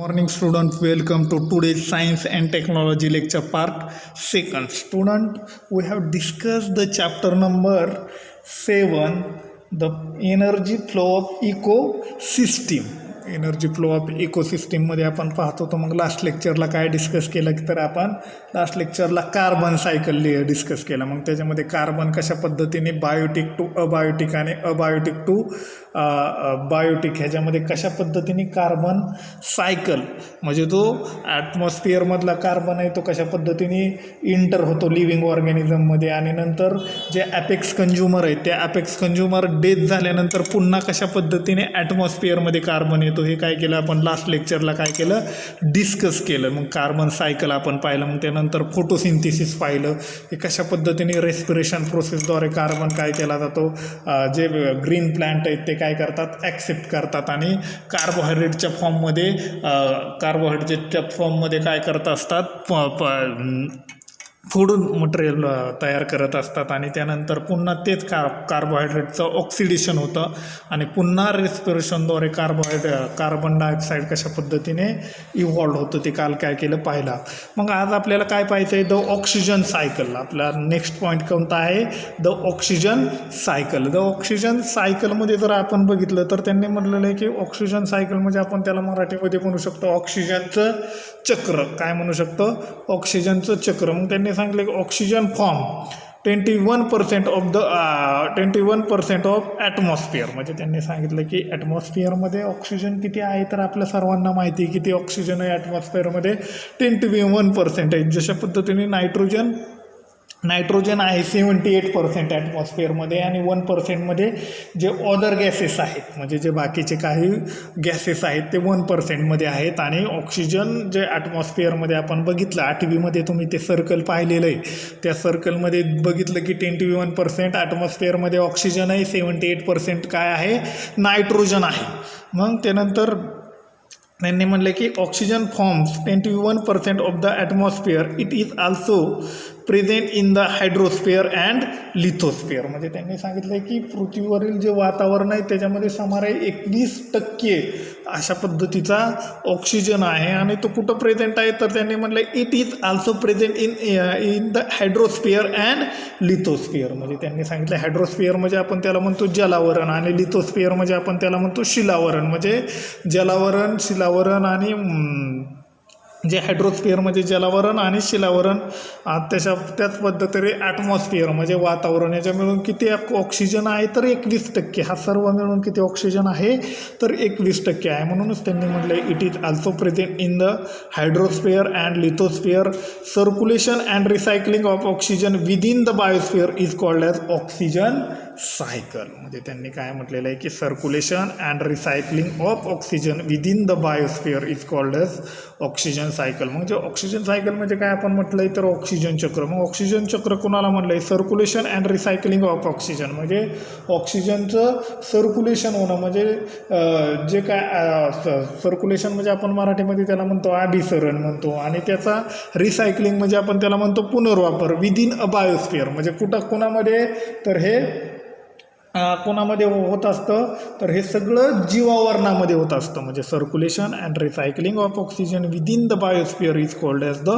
Morning students, welcome to today's science and technology lecture part second. Student, we have discussed the chapter number 7, the energy flow of ecosystem. Energy flow of इकोसिस्टीममध्ये आपण पाहतो. तर मग last लेक्चरला काय discuss केलं की तर आपण लास्ट लेक्चरला कार्बन सायकल डिस्कस केलं. मग त्याच्यामध्ये कार्बन कशा पद्धतीने बायोटिक टू अबायोटिक आणि अबायोटिक टू बायोटिक ह्याच्यामध्ये कशा पद्धतीने कार्बन सायकल म्हणजे तो ॲटमॉस्फिअरमधला कार्बन आहे तो कशा पद्धतीने इंटर होतो लिव्हिंग ऑर्गॅनिझममध्ये आणि नंतर जे ॲपेक्स कंझ्युमर आहेत त्या ॲपेक्स कंझ्युमर डेथ झाल्यानंतर पुन्हा कशा पद्धतीने ॲटमॉस्फिअरमध्ये कार्बन येतो हे काय केलं आपण लास्ट लेक्चरला काय केलं डिस्कस केलं. मग कार्बन सायकल आपण पाहिलं. मग त्यानंतर फोटोसिंथेसिस पाहिलं हे कशा पद्धतीने रेस्पिरेशन प्रोसेसद्वारे कार्बन काय केला जातो जे ग्रीन प्लांट आहेत ते काय करतात ॲक्सेप्ट करतात आणि कार्बोहायड्रेटच्या फॉर्ममध्ये काय करत असतात फूड मटेरियल तयार करत असतात आणि त्यानंतर पुन्हा तेच कार्बोहायड्रेटचं ऑक्सिडेशन होतं आणि पुन्हा रेस्पिरेशनद्वारे कार्बन डायऑक्साईड कशा पद्धतीने इव्हॉल्व होतं ते काल काय केलं पाहिला. मग आज आपल्याला काय पाहायचं आहे द ऑक्सिजन सायकल. आपला नेक्स्ट पॉईंट कोणता आहे the oxygen cycle. The oxygen सायकलमध्ये जर आपण बघितलं तर त्यांनी म्हटलेलं आहे की ऑक्सिजन सायकल म्हणजे आपण त्याला मराठीमध्ये म्हणू शकतो ऑक्सिजनचं चक्र. काय म्हणू शकतो ऑक्सिजनचं चक्र. मग त्यांनी सांगितलं की ऑक्सिजन फॉर्म 21% ऑफ ॲटमॉस्फिअर म्हणजे त्यांनी सांगितलं की ॲटमॉस्फिअरमध्ये ऑक्सिजन किती आहे तर आपल्या सर्वांना माहिती आहे किती ऑक्सिजन आहे ॲटमॉस्फिअरमध्ये 21% आहे. जशा पद्धतीने नायट्रोजन आहे 78% ॲटमॉस्फिअरमध्ये आणि 1% जे अदर गॅसेस आहेत म्हणजे जे बाकीचे काही गॅसेस आहेत ते 1% आहेत आणि ऑक्सिजन जे ॲटमॉस्फिअरमध्ये आपण बघितलं 8वीमध्ये तुम्ही ते सर्कल पाहिलेलं आहे त्या सर्कलमध्ये बघितलं की 21% ॲटमॉस्फिअरमध्ये ऑक्सिजन आहे 78% काय आहे नायट्रोजन आहे. मग त्यानंतर त्यांनी म्हणलं की oxygen forms 21% of the atmosphere it is also present in the hydrosphere and lithosphere म्हणजे त्यांनी सांगितलं की पृथ्वीवरील जे वातावरण आहे त्याच्यामध्ये सुमारे 21% अशा पद्धतीचा ऑक्सिजन आहे आणि तो कुठं प्रेझेंट आहे तर त्यांनी म्हटलं it is also present in the hydrosphere and lithosphere म्हणजे त्यांनी सांगितलं हायड्रोस्फिअर म्हणजे आपण त्याला म्हणतो जलावरण आणि लिथोस्फिअर म्हणजे आपण त्याला म्हणतो शिलावरण. म्हणजे जलावरण शिलावरण आणि जे हायड्रोस्फिअर म्हणजे जलावरण आणि शिलावरण त्याच पद्धतीने ॲटमॉस्फिअर म्हणजे वातावरण याच्या मिळून किती ऑक्सिजन आहे तर 21%. हा सर्व मिळून किती ऑक्सिजन आहे तर 21% आहे. म्हणूनच त्यांनी म्हटलं it is also present in the hydrosphere and lithosphere. Circulation and recycling of oxygen within the biosphere is called as oxygen cycle. म्हणजे त्यांनी काय म्हटलेलं आहे की circulation and recycling of oxygen within the biosphere is called as oxygen cycle. म्हणजे oxygen cycle म्हणजे काय आपण म्हटलं आहे तर ऑक्सिजन चक्र. मग ऑक्सिजन चक्र कोणाला म्हटलं आहे circulation and recycling of oxygen म्हणजे ऑक्सिजनचं सर्क्युलेशन होणं म्हणजे जे काय सर्क्युलेशन म्हणजे आपण मराठीमध्ये त्याला म्हणतो अभिसरण म्हणतो आणि त्याचा रिसायकलिंग म्हणजे आपण त्याला म्हणतो पुनर्वापर विदिन अ बायोस्फिअर म्हणजे कोणामध्ये तर हे कोणामध्ये होत असतं तर हे सगळं जीवावरणामध्ये होत असतं. म्हणजे circulation and recycling of oxygen within the biosphere is called as the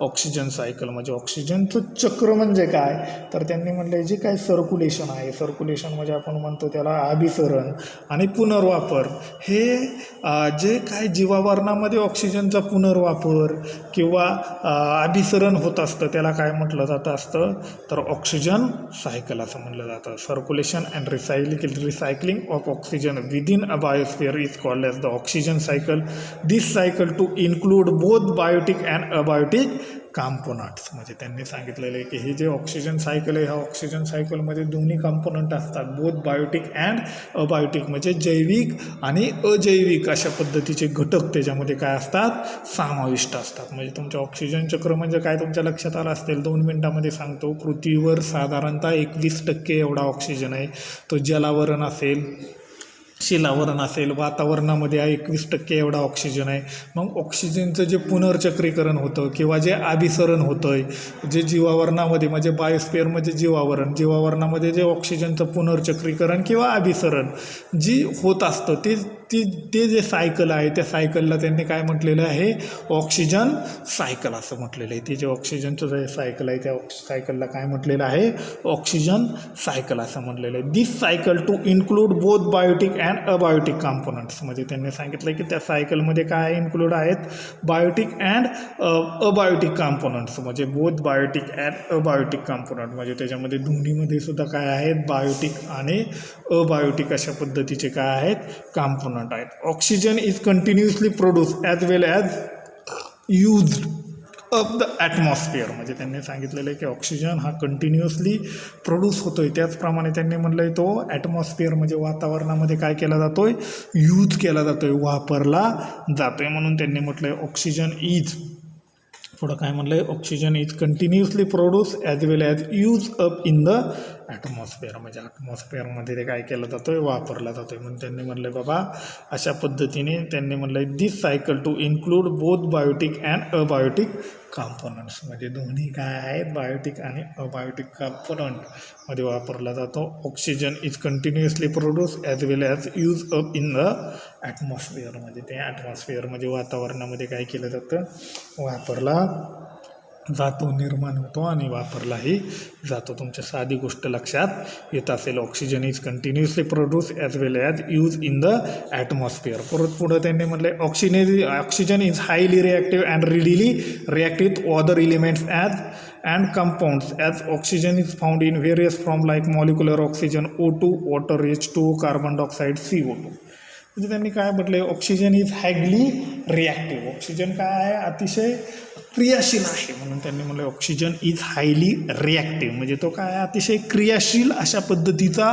oxygen cycle. म्हणजे ऑक्सिजनचं चक्र म्हणजे काय तर त्यांनी म्हटलं जे काय सर्क्युलेशन आहे सर्क्युलेशन म्हणजे आपण म्हणतो त्याला अभिसरण आणि पुनर्वापर हे जे काय जीवावरणामध्ये ऑक्सिजनचा पुनर्वापर किंवा अभिसरण होत असतं त्याला काय म्हटलं जातं असतं तर ऑक्सिजन सायकल असं म्हटलं जातं. Circulation and recycling of oxygen within a biosphere is called as the oxygen cycle. This cycle to include both biotic and abiotic components. म्हणजे त्यांनी सांगितलेलं आहे की हे जे ऑक्सिजन सायकल आहे ह्या ऑक्सिजन सायकलमध्ये दोन्ही कॉम्पोनंट असतात बोथ बायोटिक अँड अबायोटिक म्हणजे जैविक आणि अजैविक अशा पद्धतीचे घटक त्याच्यामध्ये काय असतात समाविष्ट असतात. म्हणजे तुमचं ऑक्सिजन चक्र म्हणजे काय तुमच्या लक्षात आलं असतील 2 मिनिटामध्ये सांगतो. पृथ्वीवर साधारणतः 21% एवढा ऑक्सिजन आहे. तो जलावरण असेल शिलावरण असेल वातावरणामध्ये 21% एवढा ऑक्सिजन आहे. मग ऑक्सिजनचं जे पुनर्चक्रीकरण होतं किंवा जे अभिसरण होतं आहे जे जीवावरणामध्ये म्हणजे बायोस्फिअर म्हणजे जीवावरणामध्ये जे ऑक्सिजनचं पुनर्चक्रीकरण किंवा अभिसरण जी होत असतं ते ते जे सायकल आहे त्या सायकलला त्यांनी काय म्हटलेलं आहे, ऑक्सिजन सायकल असं म्हटलेलं आहे. ते जे ऑक्सिजनचं जे सायकल आहे त्या सायकलला काय म्हटलेलं आहे, ऑक्सिजन सायकल असं म्हटलेलं आहे. This cycle to include both biotic and abiotic components. म्हणजे त्यांनी सांगितलं की त्या सायकलमध्ये काय इन्क्लूड आहेत, बायोटिक अँड अबायोटिक कॉम्पोनंट्स. म्हणजे both biotic and abiotic component, म्हणजे त्याच्यामध्ये दोन्हीमध्ये सुद्धा काय आहेत, बायोटिक आणि अबायोटिक अशा पद्धतीचे काय आहेत, कॉम्पोनंट आहेत. Oxygen is continuously produce as well as use of the atmosphere. म्हणजे त्यांनी सांगितलेलं आहे की ऑक्सिजन हा कंटिन्युअसली प्रोड्यूस होतो आहे, त्याचप्रमाणे त्यांनी म्हटलं आहे तो ॲटमॉस्फिअर म्हणजे वातावरणामध्ये काय केला जातो आहे, यूज केला जातो आहे, वापरला जातो आहे. म्हणून त्यांनी म्हटलं आहे ऑक्सिजन इज, पुढं काय म्हटलं आहे, oxygen is continuously produce as well as use up in the atmosphere. म्हणजे ॲटमॉस्फिअरमध्ये ते काय केलं जातो आहे, वापरला जातो आहे. म्हणून त्यांनी म्हटलं आहे बाबा अशा पद्धतीने त्यांनी म्हटलं आहे this cycle to include both biotic and abiotic components. म्हणजे दोन्ही काय आहेत, बायोटिक आणि अबायोटिक कॉम्पोनंटमध्ये वापरला जातो. Oxygen is continuously produce as well as use up in the atmosphere. म्हणजे ते ॲटमॉस्फिअरमध्ये वातावरणामध्ये काय केलं जातं, वापरला जातो, निर्माण होतो आणि वापरलाही जातो. तुमच्या साधी गोष्ट लक्षात येत असेल, oxygen is continuously produce as well as use in the atmosphere. परत पुढं त्यांनी म्हटलं oxygen is highly reactive and readily react with other elements and compounds as oxygen is found in various forms like molecular oxygen, O2, water, H2O, carbon dioxide, CO2. म्हणजे त्यांनी काय म्हटलं, oxygen is highly reactive. Oxygen काय आहे, अतिशय क्रियाशील आहे. म्हणून त्यांनी म्हटलं ऑक्सिजन इज हायली रिॲक्टिव्ह. म्हणजे तो काय आहे, अतिशय क्रियाशील अशा पद्धतीचा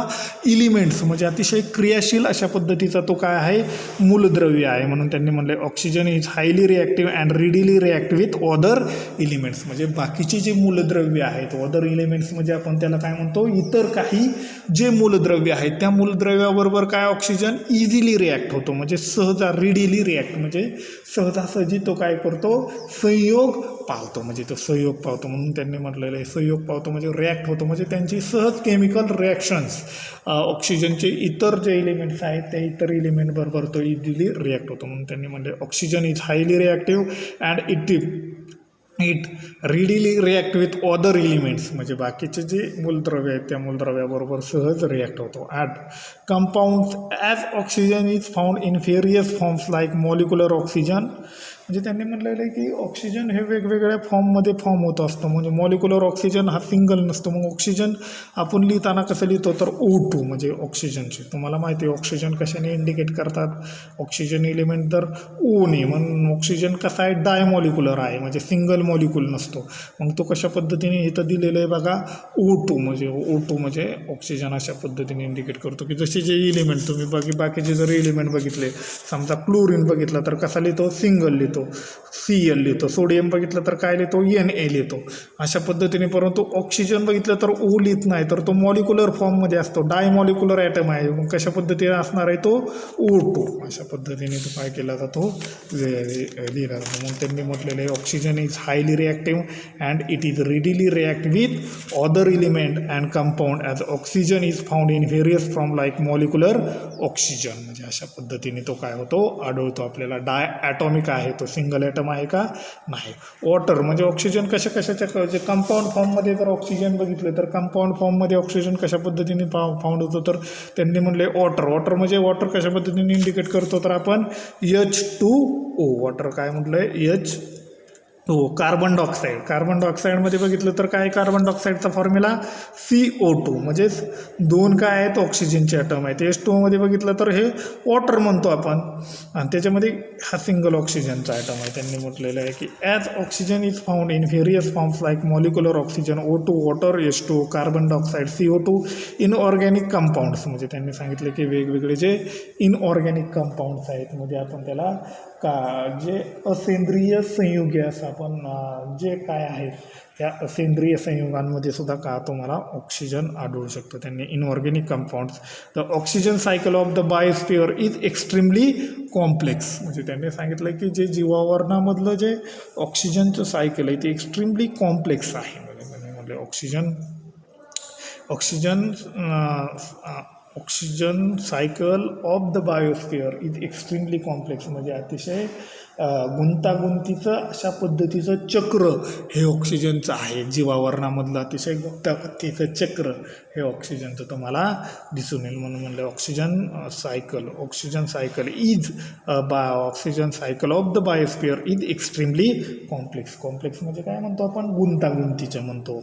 इलिमेंट्स, म्हणजे अतिशय क्रियाशील अशा पद्धतीचा तो काय आहे, मूलद्रव्य आहे. म्हणून त्यांनी म्हटलं oxygen is highly reactive and readily react with other elements. म्हणजे बाकीचे जे मूलद्रव्य आहेत, अदर एलिमेंट्स म्हणजे आपण त्याला काय म्हणतो, इतर काही जे मूलद्रव्य आहेत त्या मूलद्रव्याबरोबर काय ऑक्सिजन इझिली रिॲक्ट होतो. म्हणजे सहजा, रिडीली रिॲक्ट म्हणजे सहजासहजी तो काय करतो, संयोग पावतो. म्हणजे तो संयोग पावतो. म्हणून त्यांनी म्हटलेलं आहे संयोग पावतो म्हणजे रिॲक्ट होतो. म्हणजे त्यांची सहज केमिकल रिॲक्शन्स ऑक्सिजनचे इतर जे एलिमेंट्स आहेत त्या इतर एलिमेंटबरोबर तो इझिली रिॲक्ट होतो. म्हणून त्यांनी म्हटले oxygen is highly reactive and it readily react with other elements. म्हणजे बाकीचे जे मूलद्रव्य आहेत त्या मूलद्रव्याबरोबर सहज रिॲक्ट होतो. Compounds as oxygen is found in various forms like molecular oxygen. म्हणजे त्यांनी म्हटलेलं आहे की ऑक्सिजन हे वेगवेगळ्या फॉर्ममध्ये फॉर्म होत असतं. म्हणजे मॉलिक्युलर ऑक्सिजन हा सिंगल नसतो. मग ऑक्सिजन आपण लिहिताना कसं लिहितो तर O2 म्हणजे ऑक्सिजनचे. तुम्हाला माहिती आहे ऑक्सिजन कशाने इंडिकेट करतात, ऑक्सिजन एलिमेंट तर ओने. म्हणून ऑक्सिजन कसा आहे, डायमॉलिक्युलर आहे म्हणजे सिंगल मॉलिक्युल नसतो. मग तो कशा पद्धतीने इथं दिलेलं आहे बघा, O2 म्हणजे ऑक्सिजन अशा पद्धतीने इंडिकेट करतो की जसे जे एलिमेंट तुम्ही बाकीचे जर एलिमेंट बघितले, समजा क्लोरीन बघितला तर कसा लिहितो, सिंगल लिहितो, Cl लिहितो. सोडियम बघितलं तर काय लिहितो, Na लिहितो अशा पद्धतीने. परंतु ऑक्सिजन बघितलं तर O लिहित नाही, तर तो मॉलिक्युलर फॉर्ममध्ये असतो, डायमॉलिक्युलर ॲटम आहे. मग कशा पद्धतीने असणार आहे तो O2. अशा पद्धतीने तो काय केला जातो, लिहिला जातो. मग त्यांनी म्हटलेलं आहे oxygen is highly reactive and it is readily react with other element and compound as oxygen is found in various form like molecular oxygen. म्हणजे अशा पद्धतीने तो काय होतो, आढळतो आपल्याला. ॲटॉमिक आहे तो, सिंगल ॲटम आहे का, नाही. वॉटर म्हणजे ऑक्सिजन कशाच्या जे कंपाऊंड फॉर्ममध्ये जर ऑक्सिजन बघितलं तर कंपाऊंड फॉर्ममध्ये ऑक्सिजन कशा पद्धतीने फाउंड होतो, तर त्यांनी म्हणले वॉटर म्हणजे वॉटर कशा पद्धतीने इंडिकेट करतो तर आपण H2O. वॉटर काय म्हटलंय, कार्बन डायऑक्साईडमध्ये बघितलं तर काय, कार्बन डायऑक्साईडचा फॉर्म्युला CO2. म्हणजेच दोन काय आहेत, ऑक्सिजनचे ॲटम आहेत. H2O मध्ये बघितलं तर हे वॉटर म्हणतो आपण आणि त्याच्यामध्ये हा सिंगल ऑक्सिजनचा ॲटम आहे. त्यांनी म्हटलेलं आहे की as oxygen is found in various forms like molecular oxygen, O2, water, H2O, carbon dioxide, CO2, inorganic compounds. म्हणजे त्यांनी सांगितले की वेगवेगळे जे इनऑर्गॅनिक कंपाऊंड्स आहेत, म्हणजे आपण त्याला जे असेंद्रिय संयुगे असं आपण जे काय आहेत त्या असेंद्रिय संयुगांमध्ये सुद्धा का तुम्हाला ऑक्सिजन आढळू शकतो. त्यांनी inorganic compounds. The oxygen cycle of the biosphere is extremely complex. म्हणजे त्यांनी सांगितलं की जे जीवावरणामधलं जे ऑक्सिजनचं सायकल आहे ते एक्स्ट्रीमली कॉम्प्लेक्स आहे. म्हणजे oxygen oxygen cycle of the biosphere is extremely complex, म्हणजे अतिशय गुंतागुंतीचं अशा पद्धतीचं चक्र हे ऑक्सिजनचं आहे. जीवावरणामधलं अतिशय गुंतागुंतीचं चक्र हे ऑक्सिजनचं तुम्हाला दिसून येईल. म्हणून म्हणलं oxygen cycle is oxygen cycle of the biosphere is extremely complex म्हणजे काय म्हणतो आपण, गुंतागुंतीचं म्हणतो.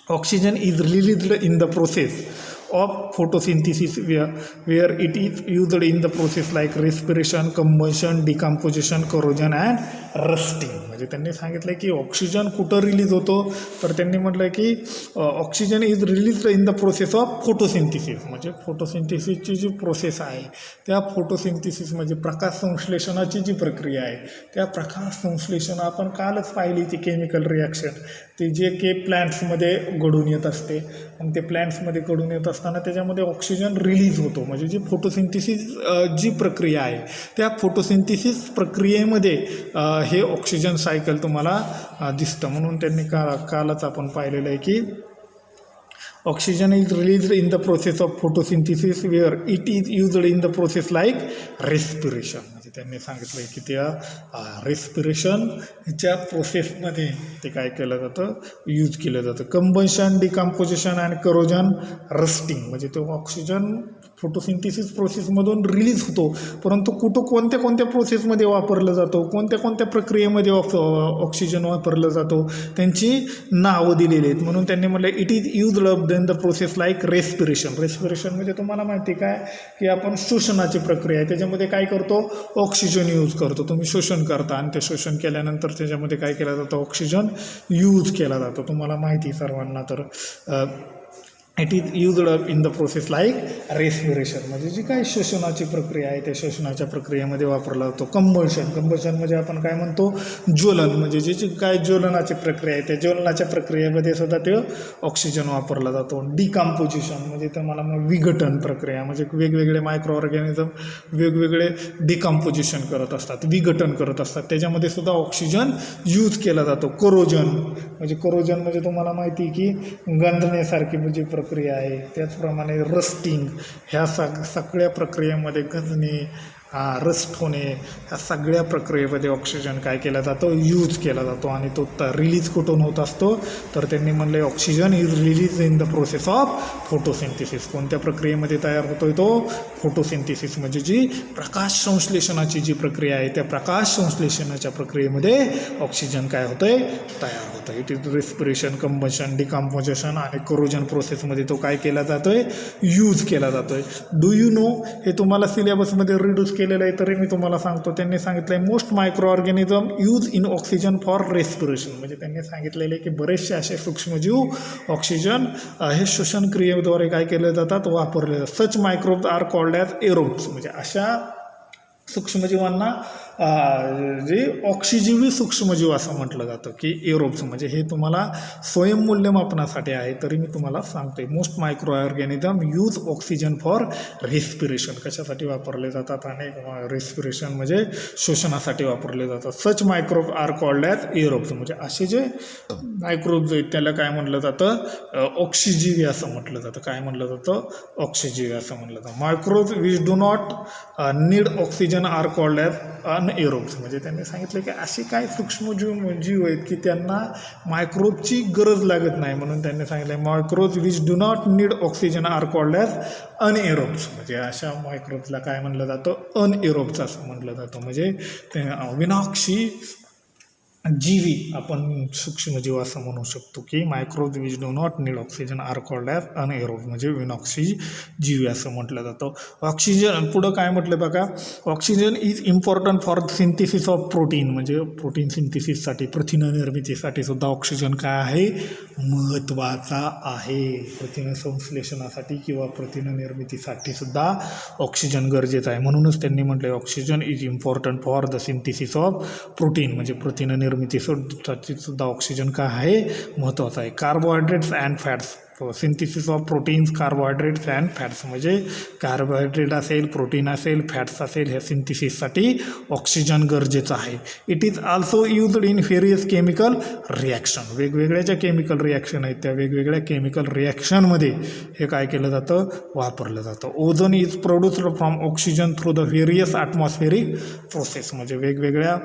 Oxygen is released in the process of photosynthesis where it is used in the process like respiration, combustion, decomposition, corrosion and rusting. म्हणजे त्यांनी सांगितलं की ऑक्सिजन कुठं रिलीज होतो, तर त्यांनी म्हटलं की oxygen is released in the process of photosynthesis. म्हणजे फोटोसिंथिसिसची जी प्रोसेस आहे त्या फोटोसिंथिसिस म्हणजे प्रकाश संश्लेषणाची जी प्रक्रिया आहे त्या प्रकाश संश्लेषण आपण कालच पाहिली ती केमिकल रिॲक्शन, ते जे के प्लॅन्ट्समध्ये घडून येत असते आणि ते प्लॅन्ट्समध्ये घडून येत असताना त्याच्यामध्ये ऑक्सिजन रिलीज होतो. म्हणजे जी फोटोसिंथिसिस जी प्रक्रिया आहे त्या फोटोसिंथिसिस प्रक्रियेमध्ये हे ऑक्सिजन सायकल तुम्हाला दिसतं. म्हणून त्यांनी कालच आपण पाहिलेलं आहे की oxygen is released in the process of photosynthesis where it is used in the process like respiration. म्हणजे त्यांनी सांगितलं की त्या रेस्पिरेशनच्या प्रोसेसमध्ये ते काय केलं जातं, यूज केलं जातं. Combustion, decomposition and corrosion, rusting. म्हणजे तो ऑक्सिजन फोटोसिंथिसिस प्रोसेसमधून रिलीज होतो, परंतु कोणत्या कोणत्या प्रोसेसमध्ये वापरलं जातो, कोणत्या प्रक्रियेमध्ये ऑक्सिजन वापरलं जातो त्यांची नावं दिलेली आहेत. म्हणून त्यांनी म्हटलं it is used in the process like respiration. Respiration म्हणजे तुम्हाला माहिती काय की आपण शोषणाची प्रक्रिया आहे, त्याच्यामध्ये काय करतो, ऑक्सिजन यूज करतो. तुम्ही शोषण करता आणि ते शोषण केल्यानंतर त्याच्यामध्ये काय केलं जातं, ऑक्सिजन यूज केला जातो. तुम्हाला माहिती सर्वांना. तर it is used in the process like respiration. म्हणजे जी काही शोषणाची प्रक्रिया आहे त्या शोषणाच्या प्रक्रियेमध्ये वापरला जातो. कंबशन म्हणजे आपण काय म्हणतो, ज्वलन. म्हणजे जी काय ज्वलनाची प्रक्रिया आहे त्या ज्वलनाच्या प्रक्रियेमध्ये सुद्धा ते ऑक्सिजन वापरला जातो. डिकम्पोजिशन म्हणजे तुम्हाला मग विघटन प्रक्रिया, म्हणजे वेगवेगळे मायक्रो ऑर्गॅनिझम वेगवेगळे डिकम्पोजिशन करत असतात, विघटन करत असतात, त्याच्यामध्ये सुद्धा ऑक्सिजन यूज केला जातो. कोरोजन म्हणजे तुम्हाला माहिती की गंजण्यासारखी म्हणजे प्रक्रिया आहे. त्याचप्रमाणे रस्टिंग, ह्या सगळ्या प्रक्रियेमध्ये गंजणे, रस्ट होणे, ह्या सगळ्या प्रक्रियेमध्ये ऑक्सिजन काय केला जातो, यूज केला जातो. आणि तो रिलीज कुठून होत असतो, तर त्यांनी म्हणले oxygen is release in the process of photosynthesis. कोणत्या प्रक्रियेमध्ये तयार होतोय तो, फोटोसिंथिसिस. म्हणजे जी प्रकाश संश्लेषणाची जी प्रक्रिया आहे त्या प्रकाश संश्लेषणाच्या प्रक्रियेमध्ये ऑक्सिजन काय होतंय, तयार होतं. It is respiration, combustion, decomposition आणि कोरोजन प्रोसेसमध्ये तो काय केला जातोय, यूज केला जातोय. डू यू नो, हे तुम्हाला सिलेबसमध्ये रिड्यूस केलेलं आहे तरी मी तुम्हाला सांगतो. त्यांनी सांगितलं आहे most micro organism use in oxygen for respiration. म्हणजे त्यांनी सांगितलेले की बरेचसे असे सूक्ष्मजीव ऑक्सिजन हे शोषण क्रियेद्वारे काय केले जातात, वापरले जातात. Such microbes are called as aerobes. म्हणजे अशा सूक्ष्मजीवांना जे ऑक्सिजीवी सूक्ष्मजीव असं म्हटलं जातं की एरोब्स. म्हणजे हे तुम्हाला स्वयंमूल्यमापनासाठी आहे तरी मी तुम्हाला सांगतोय. Most micro organism use oxygen for respiration. कशासाठी वापरले जातात, आणि रेस्पिरेशन म्हणजे शोषणासाठी वापरले जातात. Such microbe are called as aerobes. म्हणजे असे जे मायक्रोब्स आहेत त्याला काय म्हटलं जातं, ऑक्सिजीवी असं म्हटलं जातं. काय म्हटलं जातं, ऑक्सिजीवी असं म्हटलं जातं. Microbes which do not need oxygen are called as anaerobes. म्हणजे त्यांनी सांगितलं की असे काय सूक्ष्मजीव आहेत की त्यांना मायक्रोबची गरज लागत नाही, म्हणून त्यांनी सांगितलं microbes which do not need oxygen are called as anaerobes. म्हणजे अशा मायक्रोब्सला काय म्हटलं जातं, अनएरोब्स असं म्हटलं जातं. म्हणजे ते विनाक्षी जीवी आपण सूक्ष्मजीव असं म्हणू शकतो की microbes which do not need oxygen are called as anaerobe. म्हणजे विनाक्षीजीवी असं म्हटलं जातं. ऑक्सिजन पुढं काय म्हटलं बघा, oxygen is important for सिंथिसिस of protein. म्हणजे प्रोटीन सिंथिसिससाठी, प्रथिन निर्मितीसाठी सुद्धा ऑक्सिजन काय आहे, महत्त्वाचा आहे. प्रथिन संश्लेषणासाठी किंवा प्रथिन निर्मितीसाठी सुद्धा ऑक्सिजन गरजेचं आहे. म्हणूनच त्यांनी म्हटलं oxygen is important for the सिंथिसिस of protein. म्हणजे प्रथिन निर्मितीसाठी सुद्धा ऑक्सिजन काय आहे, महत्त्वाचा आहे. Carbohydrates and fats सिंथिसिस of proteins, carbohydrates and fats, म्हणजे कार्बोहायड्रेट असेल, प्रोटीन असेल, फॅट्स असेल, ह्या सिंथिसिससाठी ऑक्सिजन गरजेचं आहे. It is also used in various chemical reaction, वेगवेगळ्या ज्या केमिकल रिॲक्शन आहेत त्या वेगवेगळ्या केमिकल रिॲक्शनमध्ये हे काय केलं जातं, वापरलं जातं. Ozone is produced from oxygen through the various atmospheric process, म्हणजे वेगवेगळ्या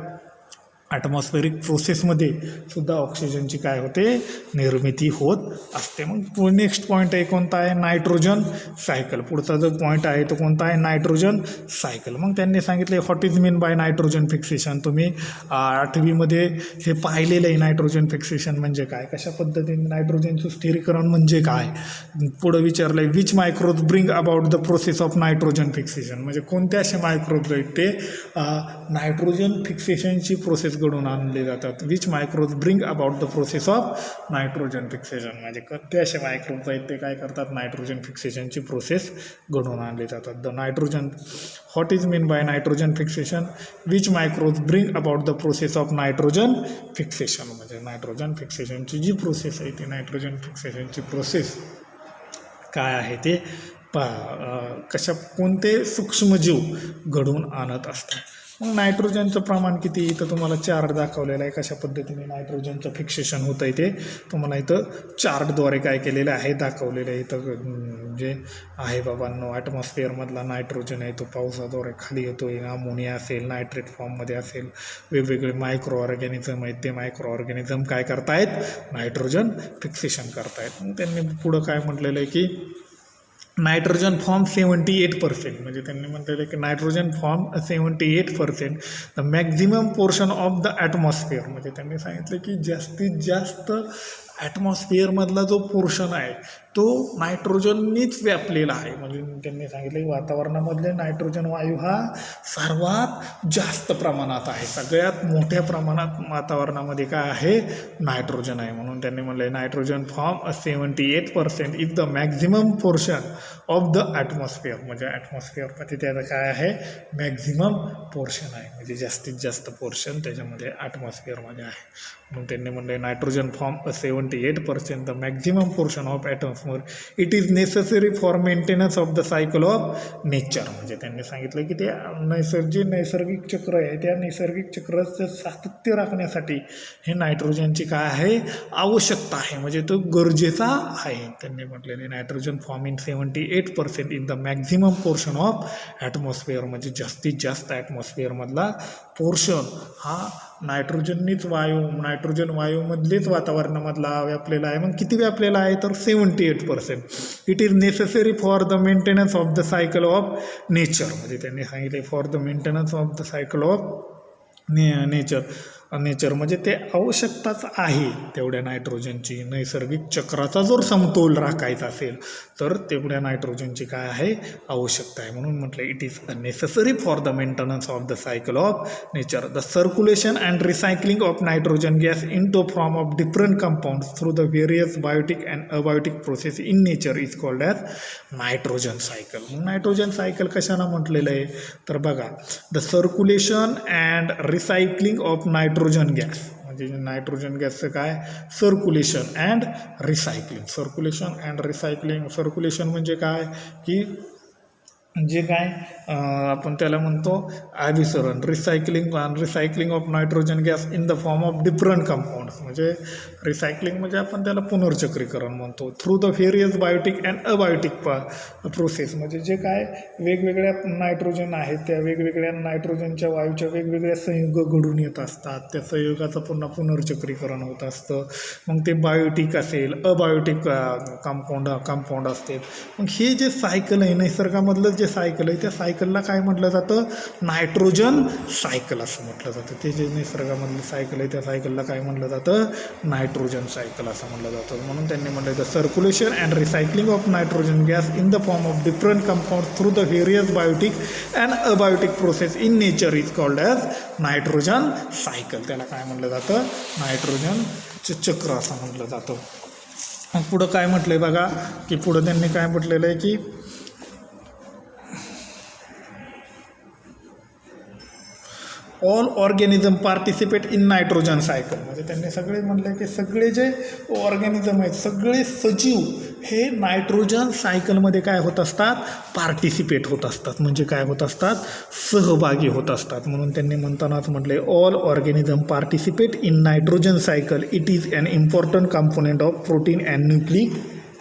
ॲटमॉस्फेरिक प्रोसेसमध्ये सुद्धा ऑक्सिजनची काय होते, निर्मिती होत असते. मग नेक्स्ट पॉईंट आहे कोणता आहे, नायट्रोजन सायकल. पुढचा जो पॉईंट आहे तो कोणता आहे, नायट्रोजन सायकल. मग त्यांनी सांगितले what is mean by nitrogen fixation. तुम्ही 8वीमध्ये हे पाहिलेलं आहे, नायट्रोजन फिक्सेशन म्हणजे काय, कशा पद्धतीने नायट्रोजनचं स्थिरीकरण म्हणजे काय. पुढं विचारलं आहे which microbes bring about the process of nitrogen fixation, म्हणजे कोणते असे मायक्रोब्स आहेत ते नायट्रोजन फिक्सेशनची प्रोसेस घडून आणले जातात. Which microbes bring about the process of nitrogen fixation, म्हणजे कोणते असे मायक्रोब्स आहेत ते काय करतात, नायट्रोजन फिक्सेशनची प्रोसेस घडून आणले जातात. The nitrogen, what is mean by nitrogen fixation, which microbes bring about the process of nitrogen fixation, म्हणजे नायट्रोजन फिक्सेशनची जी प्रोसेस आहे ती नायट्रोजन फिक्सेशनची प्रोसेस काय आहे ते कशा कोणते सूक्ष्मजीव घडून आणत असतात. मग नायट्रोजनचं प्रमाण किती, इथं तुम्हाला चार्ट दाखवलेलं आहे कशा पद्धतीने नायट्रोजनचं फिक्सेशन होतं आहे ते तुम्हाला इथं चार्टद्वारे काय केलेलं आहे, दाखवलेलं आहे. इथं जे आहे बाबांनो, ॲटमॉस्फिअरमधला नायट्रोजन आहे तो पावसाद्वारे खाली येतो आहे, अमोनिया असेल, नायट्रेट फॉर्ममध्ये असेल, वेगवेगळे मायक्रो ऑर्गॅनिझम आहेत ते मायक्रो ऑर्गॅनिझम काय करतायत, नायट्रोजन फिक्सेशन करतायत. मग त्यांनी पुढं काय म्हटलेलं आहे की नायट्रोजन फॉर्म 78%, म्हणजे त्यांनी म्हटलेलं की nitrogen form 78%, the maximum portion of the atmosphere, म्हणजे त्यांनी सांगितलं की जास्तीत जास्त ॲटमॉस्फिअरमधला जो पोर्शन आहे तो नायट्रोजननीच व्यापलेला आहे. म्हणजे त्यांनी सांगितलं की वातावरणामधले नायट्रोजन वायू हा सर्वात जास्त प्रमाणात आहे, सगळ्यात मोठ्या प्रमाणात वातावरणामध्ये काय आहे, नायट्रोजन आहे. म्हणून त्यांनी म्हटलं nitrogen form 78% is the maximum portion of the atmosphere, म्हणजे ॲटमॉस्फिअरमध्ये त्याचं काय आहे, मॅक्झिमम पोर्शन आहे, म्हणजे जास्तीत जास्त पोर्शन त्याच्यामध्ये ॲटमॉस्फिअरमध्ये आहे. म्हणून त्यांनी म्हणले nitrogen form 78%, the maximum portion of atmosphere, it is necessary for maintenance of the cycle of nature, म्हणजे त्यांनी सांगितलं की ते नैसर्गिक चक्र आहे त्या नैसर्गिक चक्राचं सातत्य राखण्यासाठी हे नायट्रोजनची काय आहे, आवश्यकता आहे, म्हणजे तो गरजेचा आहे. त्यांनी म्हटलेले nitrogen form in 78% in the maximum portion of atmosphere, म्हणजे जास्तीत जास्त ॲटमॉस्फिअरमधला पोर्शन हा नायट्रोजननीच नायट्रोजन वायूमधलेच वातावरणामधला व्यापलेला आहे. मग किती व्यापलेला आहे तर 78%. It is necessary for the maintenance of the cycle of nature, म्हणजे त्यांनी सांगितले for the maintenance of the cycle of nature, म्हणजे ते आवश्यकताच आहे तेवढ्या नायट्रोजनची. नैसर्गिक चक्राचा जर समतोल राखायचा असेल तर तेवढ्या नायट्रोजनची काय आहे, आवश्यकता आहे. म्हणून म्हटलं it is necessary for the maintenance of the cycle of nature. The circulation and recycling of nitrogen gas in to form of different compounds through the various biotic and abiotic process in nature is called as nitrogen cycle. मग nitrogen cycle कशाला म्हटलेलं आहे तर बघा, the circulation and recycling of nitrogen gas, म्हणजे nitrogen गॅसचं काय, circulation and recycling. Circulation म्हणजे काय की जे काय आपण त्याला म्हणतो अभिसरण. Recycling of nitrogen gas in the form of different compounds, म्हणजे रिसायकलिंग म्हणजे आपण त्याला पुनर्चक्रीकरण म्हणतो. Through the various biotic and abiotic process, म्हणजे जे काय वेगवेगळ्या नायट्रोजन आहेत त्या वेगवेगळ्या नायट्रोजनच्या वायूच्या वेगवेगळ्या संयुग घडून येत असतात, त्या संयुगाचं पुन्हा पुनर्चक्रीकरण होत असतं. मग ते बायोटिक असेल, अबायोटिक कंपाऊंड असते. मग हे जे सायकल आहे निसर्गामधलं जे सायकल आहे त्या सायकलला काय म्हटलं जातं, नायट्रोजन सायकल असं म्हटलं जातं. ते जे निसर्गामधलं सायकल आहे त्या सायकलला काय म्हटलं जातं, नायट्रोजन सायकल असं म्हटलं जातं. म्हणून त्यांनी म्हटलं the circulation and recycling of nitrogen gas in the form of different compound through the various biotic and abiotic process in nature is called as nitrogen cycle. त्याला काय म्हटलं जातं, नायट्रोजन चक्र असं म्हटलं जातं. मग पुढं काय म्हटलं आहे बघा की पुढं त्यांनी काय म्हटलेलं आहे की all organism participate in nitrogen cycle, म्हणजे त्यांनी सगळे म्हटलं की सगळे जे ऑर्गॅनिझम आहेत सगळे सजीव हे नायट्रोजन सायकलमध्ये काय होत असतात, पार्टिसिपेट होत असतात, म्हणजे काय होत असतात, सहभागी होत असतात. म्हणून त्यांनी म्हणतानाच म्हटले all organism participate in nitrogen cycle, it is an important component of protein and nucleic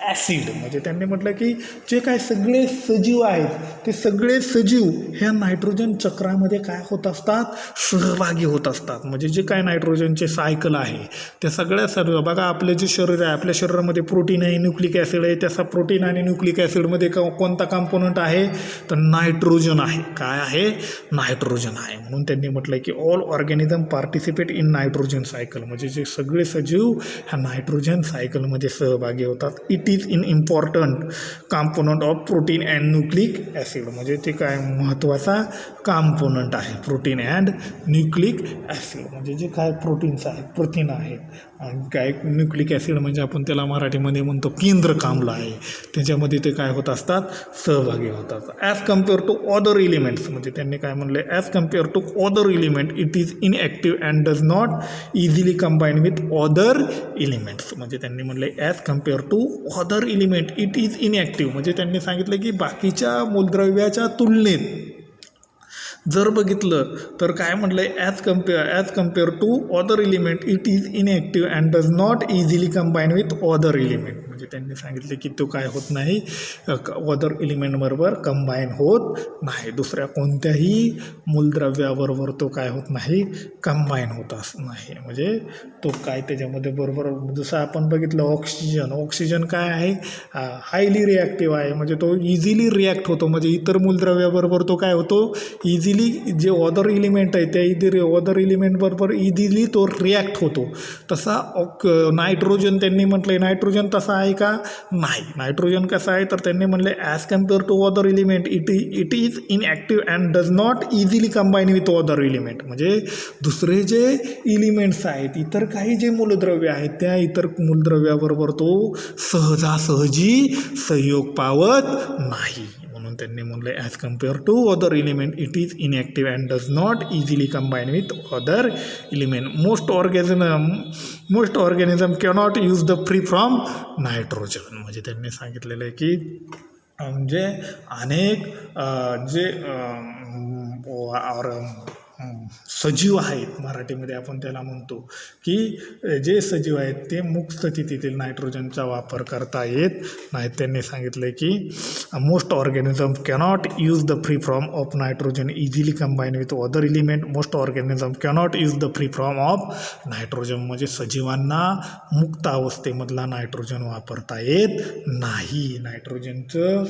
acid. म्हणजे त्यांनी म्हटलं की जे काय सगळे सजीव आहेत ते सगळे सजीव ह्या नायट्रोजन चक्रामध्ये काय होत असतात, सहभागी होत असतात. म्हणजे जे काय नायट्रोजनचे सायकल आहे त्या सगळ्या सर्व बघा, आपले जे शरीर आहे, आपल्या शरीरामध्ये प्रोटीन आहे, न्यूक्लिक ॲसिड आहे, त्याचा प्रोटीन आणि न्यूक्लिक ॲसिडमध्ये कोणता कंपोनंट आहे, तर नायट्रोजन आहे. काय आहे, नायट्रोजन आहे. म्हणून त्यांनी म्हटलं की all organism participate in nitrogen cycle, म्हणजे जे सगळे सजीव ह्या नायट्रोजन सायकलमध्ये सहभागी होतात. It is in important component of protein and nucleic acid, म्हणजे ते काय महत्त्वाचा कंपोनंट आहे, प्रोटीन अँड न्यूक्लिक ॲसिड. म्हणजे जे काय प्रोटीन्स आहेत, प्रथिन आहेत, आणि काय न्यूक्लिक ॲसिड म्हणजे आपण त्याला मराठीमध्ये म्हणतो केंद्रक आम्ल आहे, त्याच्यामध्ये ते काय होत असतात, सहभागी होतात. As compare to other elements, म्हणजे त्यांनी काय म्हणले, as compare to other element it is inactive and does not easily combine with other elements. म्हणजे त्यांनी म्हणले as compare to other element it is inactive, म्हणजे त्यांनी सांगितलं की बाकीच्या मूलद्रव्याच्या तुलनेत जर बघितलं तर काय म्हटलं आहे, as compare to other element it is inactive and does not easily combine with other element. म्हणजे त्यांनी सांगितले की तो काय होत नाही, अदर एलिमेंटबरोबर कंबाईन होत नाही, दुसऱ्या कोणत्याही मूलद्रव्याबरोबर तो काय होत नाही, कंबाईन होत नाही. म्हणजे तो काय त्याच्यामध्ये बरोबर, जसं आपण बघितलं ऑक्सिजन काय आहे, हायली रिॲक्टिव्ह आहे, म्हणजे तो इझिली रिॲक्ट होतो, म्हणजे इतर मूलद्रव्याबरोबर तो काय होतो, इझिली जे अदर एलिमेंट आहे त्या अदर एलिमेंटबरोबर इझिली तो रिॲक्ट होतो. तसा नायट्रोजन त्यांनी म्हटलं, नायट्रोजन तसा आहे का, नाही. नायट्रोजन कसं आहे, तर त्यांनी म्हणले as compare to other element it is inactive and does not easily combine with other element. म्हणजे दुसरे जे एलिमेंट्स आहेत, इतर काही जे मूलद्रव्य आहेत त्या इतर मूलद्रव्याबरोबर तो सहजासहजी संयोग पावत नाही. म्हणून त्यांनी म्हणले as compare to other element it is inactive and does not easily combine with other element. Most organism cannot use the free from nitrogen. म्हणजे त्यांनी सांगितलेलं आहे की म्हणजे अनेक जे सजीव आहेत, मराठीमध्ये आपण त्याला म्हणतो की जे सजीव आहेत ते मुक्त स्थितीतील नायट्रोजनचा वापर करता येत नाहीत. त्यांनी सांगितले की most organism cannot use the free from of nitrogen easily combine with other element. Most organism cannot use the free from of nitrogen, म्हणजे सजीवांना मुक्त अवस्थेमधला नायट्रोजन वापरता येत नाही. नायट्रोजनचं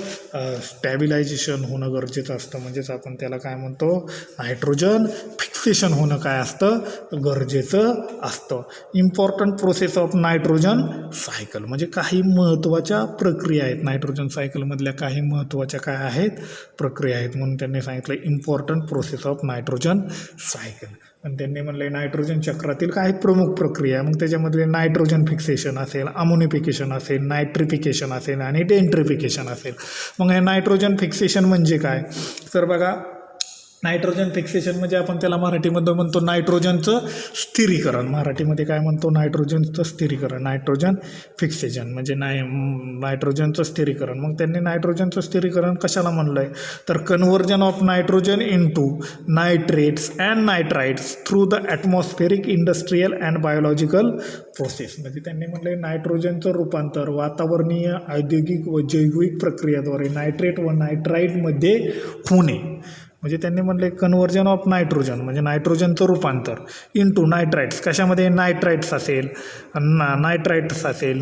स्टॅबिलायझेशन होणं गरजेचं असतं, म्हणजेच आपण त्याला काय म्हणतो, नायट्रोजन फिक्सेशन होणं काय असतं, गरजेचं असतं. Important process of nitrogen cycle, म्हणजे काही महत्त्वाच्या प्रक्रिया आहेत नायट्रोजन सायकलमधल्या, काही महत्त्वाच्या काय आहेत, प्रक्रिया आहेत. म्हणून त्यांनी सांगितलं important process of nitrogen cycle. आणि त्यांनी म्हणले नायट्रोजन चक्रातील काही प्रमुख प्रक्रिया, मग त्याच्यामध्ये नायट्रोजन फिक्सेशन असेल, अमोनिफिकेशन असेल, नायट्रिफिकेशन असेल आणि डेंट्रिफिकेशन असेल. मग हे नायट्रोजन फिक्सेशन म्हणजे काय, तर बघा, नायट्रोजन फिक्सेशन म्हणजे आपण त्याला मराठीमध्ये म्हणतो नायट्रोजनचं स्थिरीकरण. मराठीमध्ये काय म्हणतो, नायट्रोजनचं स्थिरीकरण. नायट्रोजन फिक्सेशन म्हणजे नायट्रोजनचं स्थिरीकरण. मग त्यांनी नायट्रोजनचं स्थिरीकरण कशाला म्हणलं आहे, तर conversion of nitrogen into nitrates and nitrites through the atmospheric industrial and biological process. म्हणजे त्यांनी म्हटलं नायट्रोजनचं रूपांतर वातावरणीय, औद्योगिक व जैविक प्रक्रियेद्वारे नायट्रेट व नायट्राईटमध्ये होणे. म्हणजे त्यांनी म्हटले कन्व्हर्जन ऑफ नायट्रोजन म्हणजे नायट्रोजनचं रूपांतर इंटू नायट्राइट्स, कशामध्ये नायट्राइट्स असेल,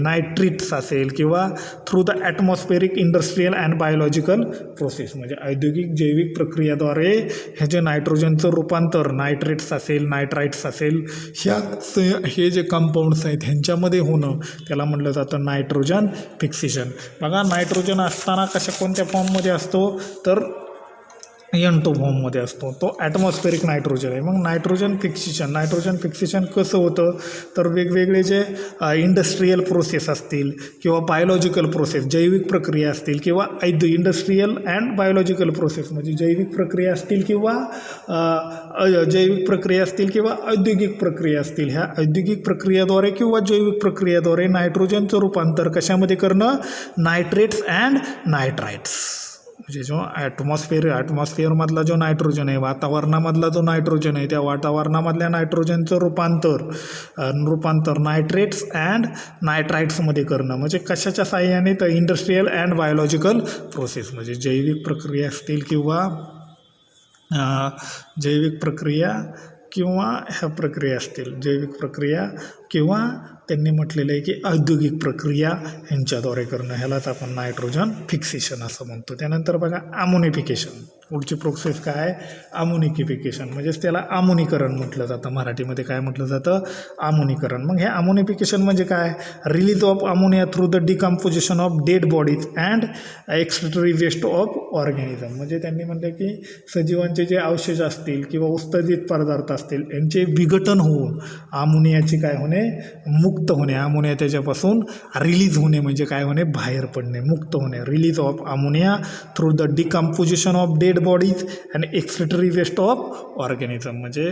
नायट्रिट्स असेल किंवा through the atmospheric industrial and biological process, म्हणजे औद्योगिक जैविक प्रक्रियेद्वारे हे जे नायट्रोजनचं रूपांतर नायट्रेट्स असेल, नायट्राइट्स असेल, हे जे कंपाऊंड्स आहेत ह्यांच्यामध्ये होणं त्याला म्हटलं जातं नायट्रोजन फिक्सेशन. बघा नायट्रोजन असताना कोणत्या फॉर्ममध्ये असतो, तर N2 फॉर्ममध्ये असतो, तो ॲटमॉस्फेरिक नायट्रोजन आहे. मग नायट्रोजन फिक्सेशन कसं होतं, तर वेगवेगळे जे इंडस्ट्रीयल प्रोसेस असतील किंवा बायोलॉजिकल प्रोसेस, जैविक प्रक्रिया असतील किंवा इंडस्ट्रीयल अँड बायोलॉजिकल प्रोसेस म्हणजे जैविक प्रक्रिया असतील किंवा जैविक प्रक्रिया असतील किंवा औद्योगिक प्रक्रिया असतील, ह्या औद्योगिक प्रक्रियेद्वारे किंवा जैविक प्रक्रियेद्वारे नायट्रोजनचं रूपांतर कशामध्ये करणं, नायट्रेट्स अँड नायट्राइट्स म्हणजे जो ॲटमॉस्फिअरमधला जो नायट्रोजन आहे, वातावरणामधला जो नायट्रोजन आहे, त्या वातावरणामधल्या नायट्रोजनचं रूपांतर नायट्रेट्स अँड नायट्राइट्समध्ये करणं म्हणजे कशाच्या साहाय्याने, तर इंडस्ट्रीयल अँड बायोलॉजिकल प्रोसेस म्हणजे जैविक प्रक्रिया असतील किंवा ह्या प्रक्रिया असतील, जैविक प्रक्रिया किंवा त्यांनी म्हटलेलं आहे की औद्योगिक प्रक्रिया ह्यांच्याद्वारे करणं, ह्यालाच आपण नायट्रोजन फिक्सेशन असं म्हणतो. त्यानंतर बघा अमोनिफिकेशन, पुढची प्रोसेस काय आहे, अमोनिफिकेशन म्हणजेच त्याला अमोनीकरण म्हटलं जातं, मराठीमध्ये काय म्हटलं जातं, अमोनीकरण. मग हे अमोनिफिकेशन म्हणजे काय, release of ammonia through the decomposition of dead bodies and excretory waste of organism म्हणजे त्यांनी म्हटलं की सजीवांचे जे अवशेष असतील किंवा उत्सर्जित पदार्थ असतील यांचे विघटन होऊन अमोनियाची काय होणे, मुक्त होणे, अमोनिया त्याच्यापासून रिलीज होणे म्हणजे काय होणे, बाहेर पडणे, मुक्त होणे, release of ammonia through the decomposition of dead bodies and excretory waste of organism म्हणजे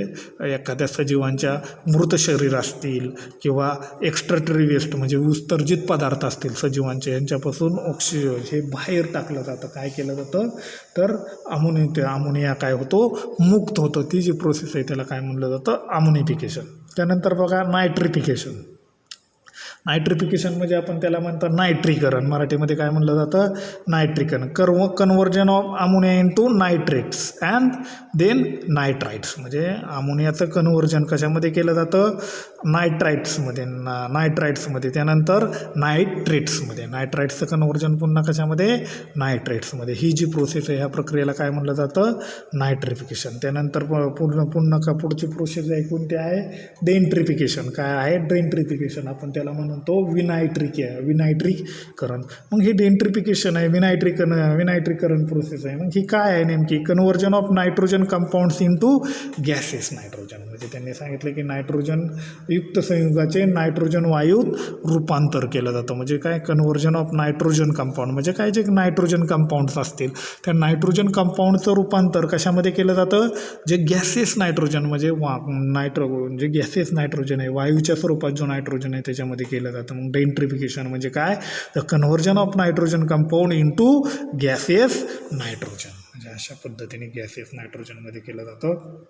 एखाद्या सजीवांच्या मृत शरीर असतील किंवा एक्स्ट्रेटरी वेस्ट म्हणजे उत्सर्जित पदार्थ असतील सजीवांचे, यांच्यापासून ऑक्सिजन हे बाहेर टाकलं जातं, काय केलं जातं, तर अमोनिया काय होतो, मुक्त होतं. ती जी प्रोसेस आहे त्याला काय म्हटलं जातं, अमोनिफिकेशन. त्यानंतर बघा नायट्रिफिकेशन म्हणजे आपण त्याला म्हणतो नायट्रीकरण, मराठीमध्ये काय म्हटलं जातं, नायट्रीकरण. Conversion of ammonia into nitrates and then nitrites म्हणजे अमोनियाचं कन्व्हर्जन कशामध्ये केलं जातं, नायट्राइट्समध्ये त्यानंतर नायट्राइट्सचं कन्व्हर्जन पुन्हा कशामध्ये, नायट्रेट्समध्ये. ही जी प्रोसेस आहे ह्या प्रक्रियेला काय म्हटलं जातं, नायट्रिफिकेशन. त्यानंतर पुढची प्रोसेस आहे कोणती आहे, डेंट्रिफिकेशन. काय आहे, डेंट्रिफिकेशन आपण त्याला म्हणतो विनायट्रीकरण. मग ही डेंट्रिफिकेशन आहे, विनायट्रीकरण प्रोसेस आहे. मग ही काय आहे नेमकी, conversion of nitrogen compounds into gases nitrogen म्हणजे त्यांनी सांगितलं की नायट्रोजन युक्त संयुगाचे नायट्रोजन वायूत रूपांतर केलं जातं. म्हणजे काय, कन्व्हर्जन ऑफ नायट्रोजन कंपाऊंड म्हणजे काय, जे नायट्रोजन कंपाऊंड्स असतील त्या नायट्रोजन कंपाऊंडचं रूपांतर कशामध्ये केलं जातं, जे गॅसेस नायट्रोजन म्हणजे जे गॅसेस नायट्रोजन आहे, वायूच्या स्वरूपात जो नायट्रोजन आहे त्याच्यामध्ये केलं जातं. मग डेंट्रिफिकेशन म्हणजे काय, the conversion of nitrogen compound into gases nitrogen म्हणजे अशा पद्धतीने गॅसेस नायट्रोजनमध्ये केलं जातं.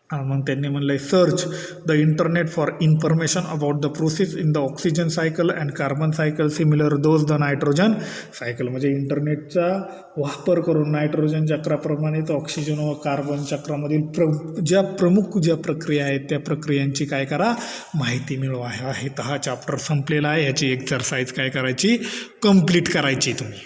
मग त्यांनी म्हणलं search the internet for information about the process in the oxygen cycle and carbon cycle similar those the nitrogen cycle म्हणजे इंटरनेटचा वापर करून नायट्रोजन चक्राप्रमाणेच ऑक्सिजन व कार्बन चक्रामधील प्रमुख ज्या प्रक्रिया आहेत त्या प्रक्रियांची काय करा, माहिती मिळवा. हा चॅप्टर संपलेला आहे. याची एक्सरसाइज काय करायची, कंप्लीट करायची तुम्ही.